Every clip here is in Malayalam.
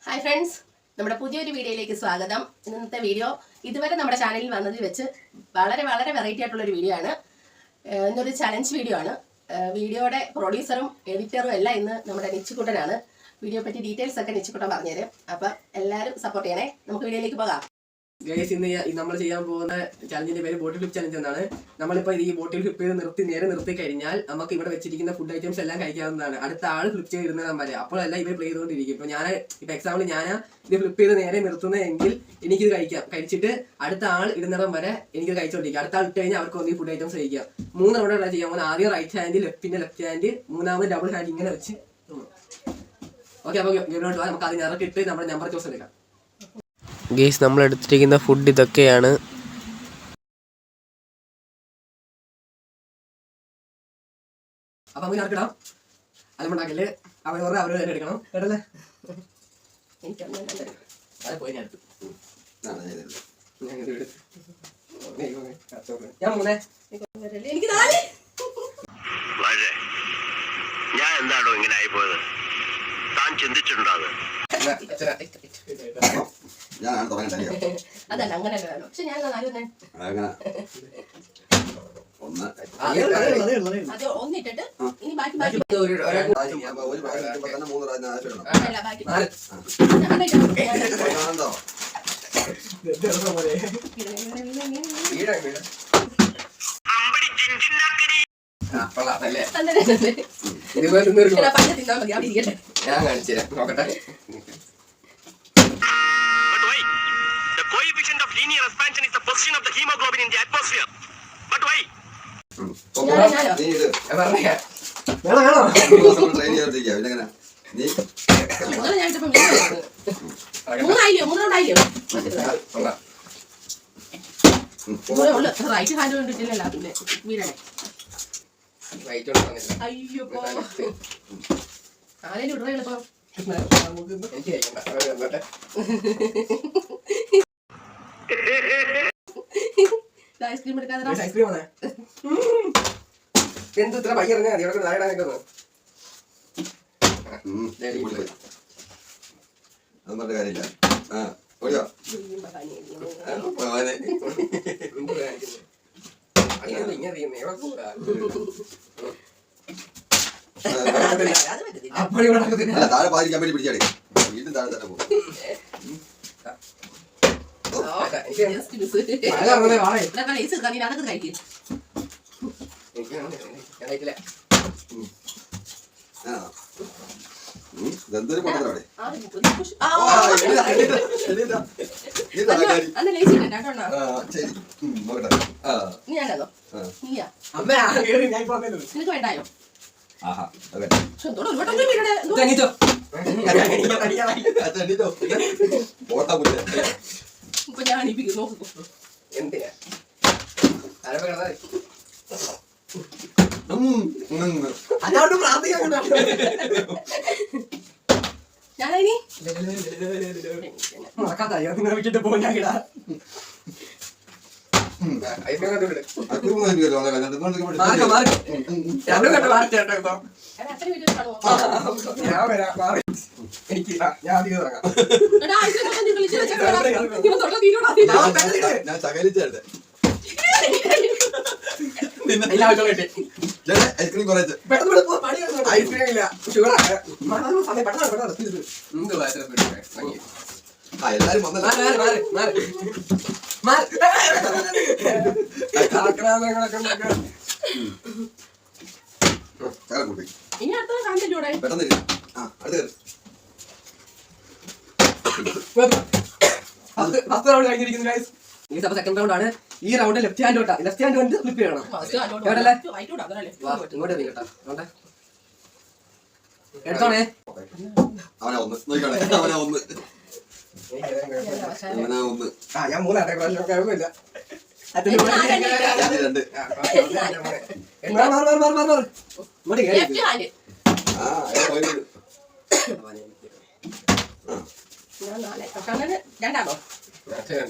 ഹായ് ഫ്രണ്ട്സ്, നമ്മുടെ പുതിയൊരു വീഡിയോയിലേക്ക് സ്വാഗതം. ഇന്നത്തെ വീഡിയോ ഇതുവരെ നമ്മുടെ ചാനലിൽ വന്നതിൽ വെച്ച് വളരെ വെറൈറ്റി ആയിട്ടുള്ളൊരു വീഡിയോ ആണ്. ഇന്നൊരു ചലഞ്ച് വീഡിയോ ആണ്. വീഡിയോയുടെ പ്രൊഡ്യൂസറും എഡിറ്ററും എല്ലാം ഇന്ന് നമ്മുടെ നിച്ചിക്കുട്ടനാണ്. വീഡിയോ പറ്റി ഡീറ്റെയിൽസ് ഒക്കെ നിച്ചിക്കുട്ടൻ പറഞ്ഞുതരും. അപ്പം എല്ലാവരും സപ്പോർട്ട് ചെയ്യണേ. നമുക്ക് വീഡിയോയിലേക്ക് പോകാം. ഗൈസ്, ഇന്ന് നമ്മൾ ചെയ്യാൻ പോകുന്ന ചലഞ്ചിന്റെ പേര് ബോട്ടിൽ ഫ്ലിപ്പ് ചലഞ്ച് എന്നാണ്. നമ്മളിപ്പോൾ ഈ ബോട്ടിൽ ഫ്ലിപ്പ് ചെയ്ത് നേരെ നിർത്തി കഴിഞ്ഞാൽ നമുക്ക് ഇവിടെ വെച്ചിരിക്കുന്ന ഫുഡ് ഐറ്റംസ് എല്ലാം കഴിക്കാവുന്നതാണ്. അടുത്ത ആൾ ഫ്ലിപ്പ് ചെയ്തിരുന്നാൽ വരെ അപ്പോഴല്ല ഇവർ പ്ലേ ചെയ്തുകൊണ്ടിരിക്കും. ഇപ്പോൾ എക്സാമ്പിൾ ഞാൻ ഇത് ഫ്ലിപ്പ് ചെയ്ത് നേരെ നിർത്തുന്നതെങ്കിൽ എനിക്കിത് കഴിച്ചിട്ട് അടുത്ത ആൾ ഇടുന്നിടം വരെ എനിക്കിത് കഴിച്ചുകൊണ്ടിരിക്കും. അടുത്ത ആൾ ഇട്ട് കഴിഞ്ഞാൽ അവർക്ക് ഒന്നീ ഫുഡ് ഐറ്റംസ് കഴിക്കാം. 3 റൗണ്ടാണ് ചെയ്യാൻ പോകുന്നത്. ആദ്യം റൈറ്റ് ഹാൻഡ്, പിന്നെ ലെഫ്റ്റ് ഹാൻഡ്, മൂന്നാമത് ഡബിൾ ഹാൻഡ് ഇങ്ങനെ വെച്ച്. ഓക്കെ, അപ്പോൾ നമുക്ക് അതിന് ഇറക്കിട്ട് നമ്മുടെ നമ്പർ ചോസ് എടുക്കാം. ഗേസ്, നമ്മൾ എടുത്തിരിക്കുന്ന ഫുഡ് ഇതൊക്കെയാണ്. അപ്പൊ അങ്ങനെ ഇറക്കിടാം. അലമുണ്ടാക്കല് അവർ തന്നെ എടുക്കണം കേട്ടല്ലേ. അത് പോയി ഞാൻ എടുത്തു. ഞാൻ 3. എനിക്ക് 4. ഞാൻ എന്താണോ ഇങ്ങനെ ആയിപ്പോയത്? താൻ ചിന്തിച്ചിട്ടുണ്ടോ? അതല്ല, അങ്ങനെ വേണം. പക്ഷെ ഞാൻ ഒന്നിട്ടിട്ട് ഇനി ബാക്കി ഞാൻ കാണിച്ചു തരാം, നോക്കട്ടെ. The coefficient of linear expansion is the position of the hemoglobin in the atmosphere. But why? Right hand കൊണ്ടിട്ടില്ലല്ലോ. പിന്നെ വീടണേ. അയ്യോ, ആരെയും ഇടറ എളുപ്പം. ഐസ്ക്രീം എടുക്കാതെ എന്ത് ഇത്ര പയ്യ ഇറങ്ങാ മതി. ഇവിടെ താഴെ പറഞ്ഞ കാര്യമില്ല. താഴെ പാതിരിക്കാൻ വേണ്ടി പിടിച്ചാടി വീണ്ടും താഴെ തന്നെ പോകും. ഇതെന്തൊരു പണ്ടവിടെ നിനക്ക് വേണ്ടായോ? ഇപ്പൊ ഞാൻ അണിപ്പിക്കുന്നു. എന്തിനാ അതോട് പ്രാർത്ഥിക്കാൻ ഞാനി വിട്ടിട്ട് പോയാ എനിക്ക് ഞാൻ അധികം ഇറങ്ങാം. ഞാൻ ശകലിച്ചേട്ടെ ഐസ്ക്രീം കുറച്ച് ഐസ്ക്രീം ഇല്ല, ഷുഗർ എല്ലാരും വന്നല്ലോ. ഇനി അടുത്ത കാണിച്ചൂടെ? പെട്ടെന്ന് ഫസ്റ്റ് റൗണ്ട് കഴിഞ്ഞിരിക്കുന്നു ഗൈസ്. സെക്കൻഡ് റൗണ്ട് ആണ്. ഈ റൗണ്ട് ലെഫ്റ്റ് ഹാൻഡ് തൊട്ടാ. ലെഫ്റ്റ് ഹാൻഡ് കൊണ്ട് ഫ്ലിപ്പ് ചെയ്യണം. ഇങ്ങോട്ട് നീ കേട്ടോ. എടുത്തോണേ. അവനാ ഒന്ന് നോക്കണേ. അവനാ ഒന്ന്. ഞാൻ 3 കുഴപ്പമില്ല. രണ്ടാണോ?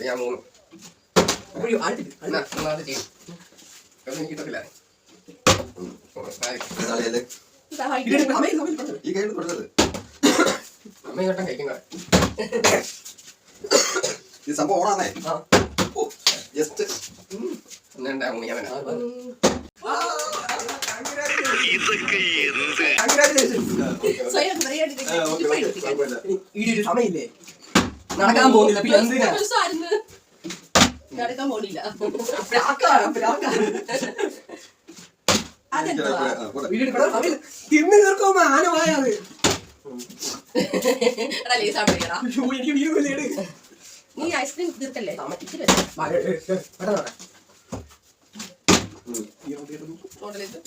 ഞാൻ 3. എനിക്ക് കിട്ടത്തില്ല. ഈ കൈ കൊടുത്തത് അമ്മ ഇങ്ങോട്ടും കഴിക്കും ഈ സംഭവം ഓണാന്നേ ആ ജസ്റ്റ് ഒന്നുണ്ടാവും ഞാൻ ഇതൊക്കെ എന്ത് സ്വയം പറയാണ്ടിരിക്കും. ഇപ്പൊ എടുത്തിക്കാം. ഈടൊരു സമയമില്ലേ നടക്കാൻ പോകുന്നില്ല പിന്നെ എന്തിനാ ദിവസമായിരുന്നു. നടക്കാൻ പോണില്ല. അതെന്തുവാ? തിന്ന് തീർക്കുമ്പോ ആന പോയത് എടാ, ലേസ് അവിടെ ഇടാ. എനിക്ക് വീട് നീ ഐസ്ക്രീം തീർക്കല്ലേ? ഇച്ചിരി വെച്ചോ. മോഡലിത്.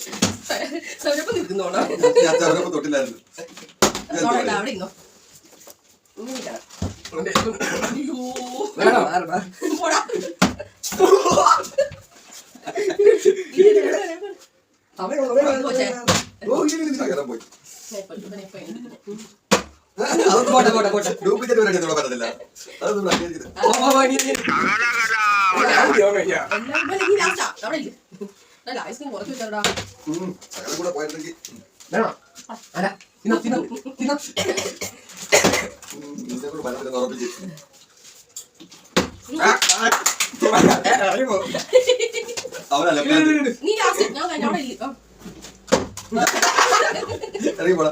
സൗരഭ്യം നിൽക്കുന്നോളാം. ഞാൻ ചെറുപ്പം തൊട്ടില്ലായിരുന്നു മോഡലിത് അവിടെ ഇരുന്നോ. ഇങ്ങനെ ഇരിക്കണം. അയ്യോ. പോടാ. കൊച്ചേ. ശകലം പോയി ഇവനെ പോയി. ഡ്യൂപ്ലിക്കേറ്റ് വരെ ഇവിടെ പറ്റത്തില്ല അതൊന്നും അംഗീകരിക്കുന്നത് എല്ലാവരും നീ ലാസ്റ്റാ. അവിടെ ഇല്ല. അല്ല, ഐസ്ക്രീം കുറച്ച് വെച്ചാടാ. ശകലം കൂടെ പോയിരുന്നെങ്കിൽ നിന്റെ കൂടെ പലത്തിലും ഉറപ്പിച്ച് അവനല്ല നീ ലാസ്റ്റ്. ഞാൻ കഴിഞ്ഞ അവിടെ ഇല്ല. ഇറങ്ങി പോടാ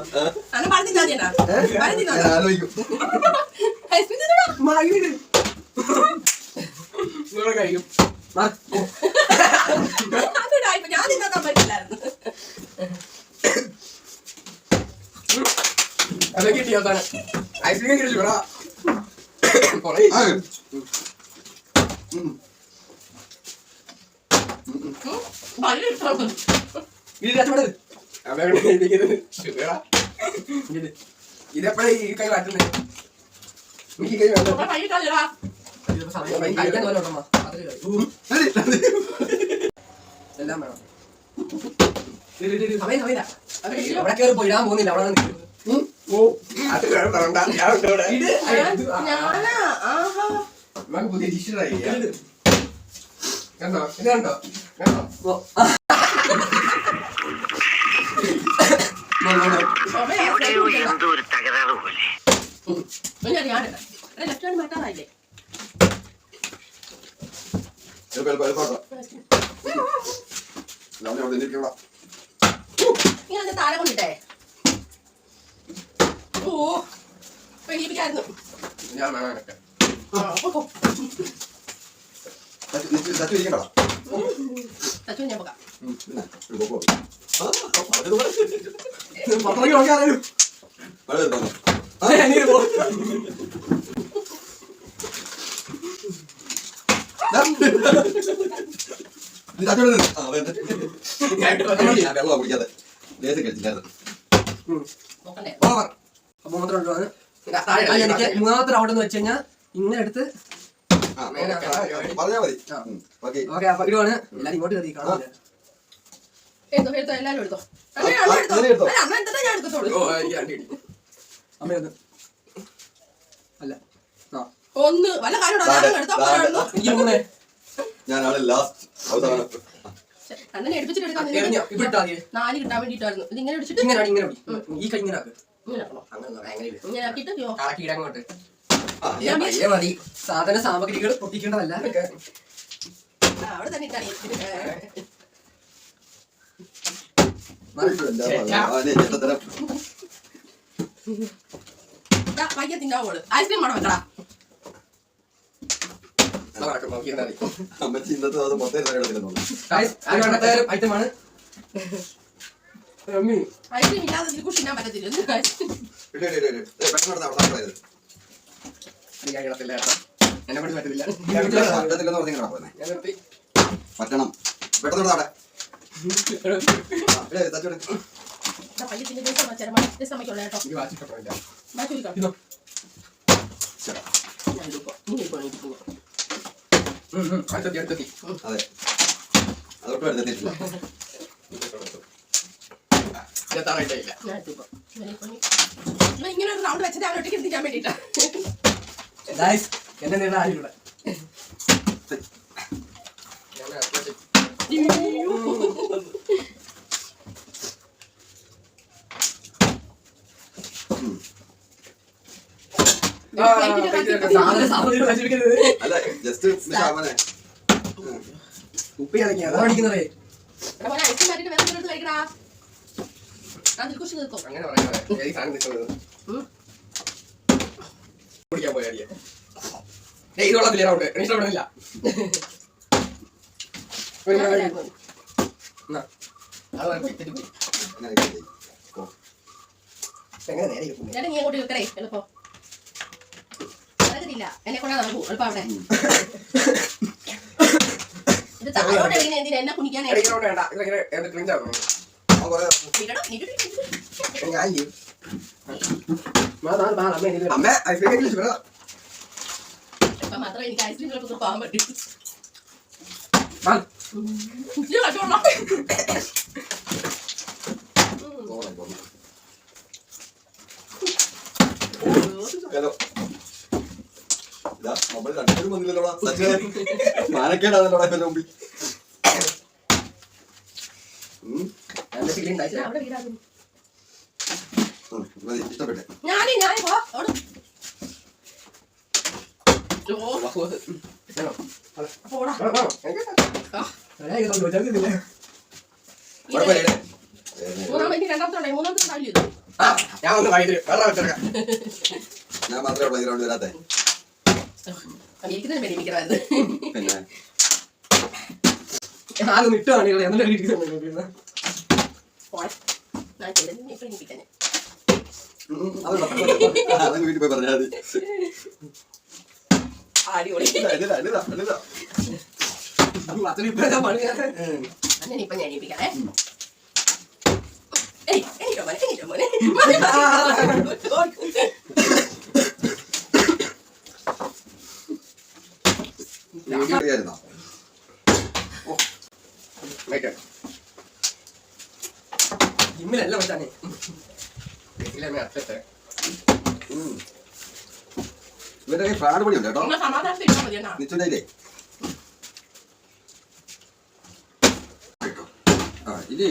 അന്ന് പഴം തിന്നാ മതിയെടാ. പഴം തിന്നാ ഞാൻ ആലോചിക്കും ഐസ്ക്രീം തിന്നടാ. കഴിക്കും അതെടാ, ഇപ്പൊ ഞാൻ തിന്നാൻ പറ്റില്ലായിരുന്നു. അതൊക്കെ കിട്ടിയ ഐസ്ക്രീം കഴിച്ചു വളരെ ഇഷ്ടമാണ്. ഇതെപ്പോഴേ ഈ കൈ മാറ്റുന്നത് ഈ കൈ വേണ്ട കൈ കളയടാ. കഴിക്കാൻ പോലെ ഉണ്ടമ്മ എല്ലാം വേണം സമയം സമയമില്ല അവിടെ കയറി പോയി ഇടാൻ പോകുന്നില്ല അവിടെ നിൽക്കും ഞാനാ. ആഹാ. നമുക്ക് പുതിയ ഡിഷ് ട്രൈ ചെയ്യാം കണ്ടോ ഇത് കണ്ടോ കണ്ടോ എന്തോ ഒരു തകരാറ് പോലെ ലെഫ്റ്റ് ഹാൻഡ് മാറ്റാറായില്ലേ? ഇങ്ങനെ താഴെ കൊണ്ടിട്ടേ. ഓ, പേടിപ്പിക്കായിരുന്നു. ഞാൻ വേണം തച്ചു ഞാൻ പോകാം. പത്രയ്ക്ക് നോക്കിയാലും വെള്ളം കുടിക്കാതെ ലേസ് കഴിച്ചില്ലായിരുന്നു നോക്കണ്ടേ? ഓവർ അപ്പൊ മാത്രം കൊണ്ടുവന്ന് എനിക്ക് മൂന്നാമത്തെ റൗണ്ട് എന്ന് വെച്ച് കഴിഞ്ഞാൽ ഇങ്ങനെ എടുത്ത് പറഞ്ഞാ മതി ഓക്കെ അപ്പൊ ഇടുവാണ് എല്ലാരും ഇങ്ങോട്ട് കയറി കാണാം എടുത്തോ, എല്ലാരും എടുത്തോ. അണ്ണൻ എടുത്തോ. അല്ല, അണ്ണൻ എടുത്തോ, ഞാൻ എടുത്തോളൂ. അമ്മയൊന്ന് അല്ല ഒന്ന് വല്ല കാര്യം എടുത്തോ. എനിക്ക് മൂന്നേ ഞാനാണ് ലാസ്റ്റ് അവസാനം അണ്ണനെ എടുപ്പിച്ചിട്ട് എടുക്കാൻ ഇവിടെ ഇട്ടാ മതി 4 കിട്ടാൻ വേണ്ടിട്ടായിരുന്നു. ഇത് ഇങ്ങനെ പിടിച്ചിട്ട് ഇങ്ങനെ ഇങ്ങനെ ഈ കൈ ഇങ്ങനെ ആക്ക് ഇങ്ങനെ ആക്കണോ? അങ്ങനെ ഇങ്ങനെ ആക്കിയിട്ട് ആക്കി ഇടങ്ങോട്ട് പയ്യെ മതി സാധന സാമഗ്രികൾ പൊട്ടിക്കേണ്ടതല്ല അവിടെ തന്നെ ഇട്ടാ പയ്യ തിന്നാവോള്. ഐസ്ക്രീം വേണം വെക്കടാ. അമ്മച്ചി ഇന്നത്തെ ദിവസം മൊത്തം ഐറ്റമാണ് ഐസ്ക്രീം ഇല്ലാതെ ഇതിൽ കുഷി തിന്നാൻ പറ്റത്തില്ല. എന്നെ പറ്റി പറ്റില്ല പറ്റണം പെട്ടെന്ന് പയ്യ തിന്നെ ദിവസം അമ്മയ്ക്കുള്ള കേട്ടോ. മാറ്റി ഒരുക്കാം. ഞാൻ എടുക്കാം. നീ ഇപ്പോൾ ഇരിക്കുന്നു. അടുത്തെത്തി അടുത്തെത്തി അതെ അതൊട്ടും എടുത്തിട്ടില്ല എത്താറായിട്ടില്ല ഞാൻ എടുക്കാം. ഇവൻ ഇങ്ങനെ ഒരു റൗണ്ട് വെച്ചിട്ട് അവൻ ഒറ്റയ്ക്ക് എത്തിക്കാൻ വേണ്ടിട്ടാ. എന്നെ നേടാ ആരിവിടെ അല്ല ജസ്റ്റ് ശാമനെ ഉപ്പി കളിക്കുക അതാ പഠിക്കുന്നതേ ഐസ്ക്രീം മാറ്റിട്ട് വേറെ എടുത്ത് കഴിക്കടാ. അതിൽ കുറിച്ച് നിൽക്കും. അങ്ങനെ പറയാം സാധനം നിൽക്കുന്നത് കുടിക്കാൻ പോയാ ഇത് കൊള്ളത്തില്ല റൗണ്ട് എനിക്ക് ഇഷ്ടപ്പെടുന്നില്ല എങ്ങനെ നേരെ ഇരിക്കുന്നു? ഞാൻ നീ അങ്ങോട്ട് വെക്കറേ എളുപ്പം. നടക്കത്തില്ല. എന്നെ കൊണ്ടാ നടക്കൂ എളുപ്പം അവിടെ. ഇത് താഴോട്ട് എങ്ങനെ എന്തിനാ എന്നെ കുനിക്കാൻ ഇടയ്ക്ക് round വേണ്ട ഇതെങ്ങനെ ക്ലീൻ ആക്കണം ഞാൻ ചെയ്യും അമ്മ ഐസ്ക്രീം കഴിക്കില്ല ഇപ്പൊ മാത്രമേ എനിക്ക് ഐസ്ക്രീമിലൊക്കെ പോകാൻ പറ്റൂ. ഹലോ ഇതാ നമ്മൾ രണ്ടുപേരും വന്നില്ലല്ലോടാ മാനക്കേടാണല്ലോടാ എന്റെ മുമ്പിൽ അവിടെ വീടാകും. മതി ഇഷ്ടപ്പെട്ടെ ഞാനേ പോ അവിടെ. പോടാ. മൂന്നാമത്തെ രണ്ടാമത്തെ മൂന്നാമത്തെ കാര്യം ചെയ്തു. ഞാൻ ഒന്ന് വൈദ്യുതി വേറെ വെച്ചെടുക്കാം ഞാൻ മാത്രമേ ഉള്ളൂ ഗ്രൗണ്ട് വരാത്തെ അമേരിക്കത്തിന് വേണ്ടി മിക്കവാറും പിന്നെ ആദ്യം ഇട്ടാണ് എന്നിട്ട് ഞാൻ ചെയ്തത് ഇപ്പൊ എനിക്കിട്ടന്നെ. അത് വീട്ടിൽ പോയി പറഞ്ഞാൽ മതി അടിപൊളി. അങ്ങനെ ഇപ്പൊ ഞാൻ ഏൽപ്പിക്കാണേ. എണീറ്റോ മോനെ. വീട്ടിലായിരുന്നോ ജിമ്മിലല്ല വെച്ചാണേ അച്ഛത്തെ ഇവരുടെ ഫ്രാഡ് പണിയുണ്ട് കേട്ടോ നിങ്ങൾ സമാധാനത്തിൽ ഇരുന്നാ മതി എന്നാ. നിശ്ചയില്ലേ ആ ഇല്ലേ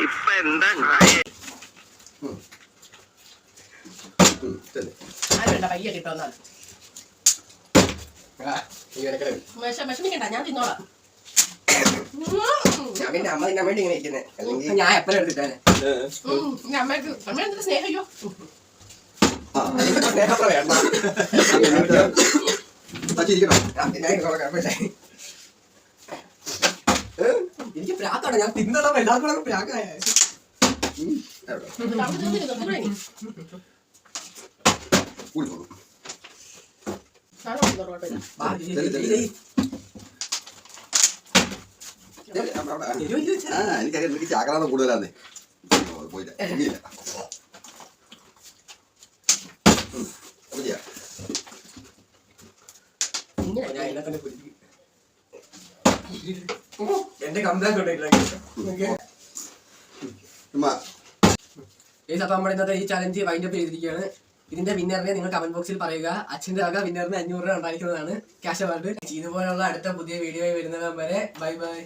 ഇപ്പൊ എന്താ ഉണ്ടായേ? ആരും വേണ്ട പയ്യെ കിട്ടുമെന്നാൽ. വിഷമിക്കണ്ട ഞാൻ തിന്നോളാം. ഞാൻ പിന്നെ അമ്മ തിന്നാൻ വേണ്ടി ഇങ്ങനെ ഇരിക്കുന്നത് അല്ലെങ്കിൽ ഞാൻ എപ്പോഴും എടുത്തിട്ടാണ് അമ്മക്ക് അമ്മ എന്തൊരു സ്നേഹയോ. സ്നേഹത്ര വേണ്ട എനിക്ക് പ്രാക്കാണ് ഞാൻ തിന്നണം എല്ലാവർക്കും പ്രാക്കായ കൂടി പോകും എനിക്കറിയാം എനിക്ക് ചാക്രാന്തം കൂടുതലാന്നേ പോയില്ല ഇല്ല എന്റെ കംപ്ലൈന്റ് അപ്പൊ നമ്മുടെ ഇന്നത്തെ ഈ ചലഞ്ച് വൈൻഡ് അപ്പ് ചെയ്തിരിക്കുകയാണ്. ഇതിന്റെ വിന്നറിനെ നിങ്ങൾ കമന്റ് ബോക്സിൽ പറയുക. അച്ഛന്റെ വക വിന്നറിന് 500 രൂപ ഉണ്ടായിരിക്കുന്നതാണ് ക്യാഷ് അവാർഡ്. ഇതുപോലുള്ള അടുത്ത പുതിയ വീഡിയോ വരുന്നവരെ ബൈ ബൈ.